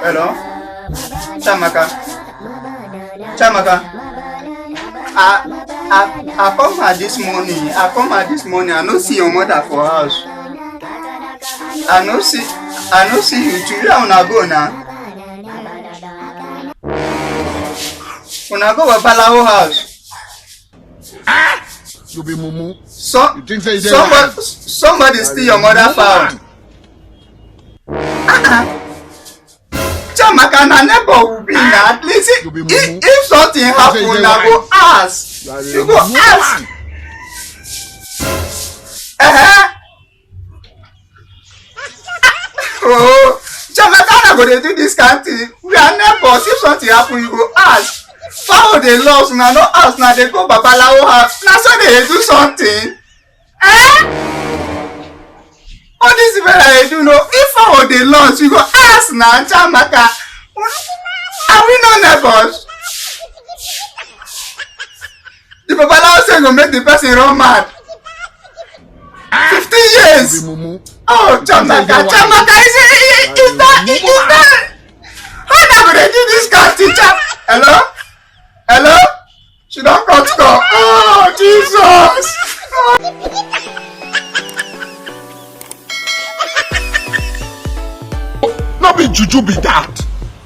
Hello? Chamaka. Chamaka. I come out this morning. I no see your mother for house. I no see you too. Where una go now? Una go Babalawo house. You be mumu. So, You think say somebody steal your mother found. Chamaka na neighbor will be na at least if something happen na go ask. You go ask. Oh, Chamaka na go dey do this kind thing. We are neighbors. If something happen, you go ask. Fowl dey lost, na no ask, na dey go Babalawo house. Na so dey do something. All this thing wey I dey do, no. If fowl dey lost, you go ask na Chamaka. Are we no neighbors? The Babalawo say go make the person run mad. 15 years. Oh, Chamaka, is that? How na go dey do this kind of thing? Hello? She don cut call. Oh, Jesus. No be juju be that.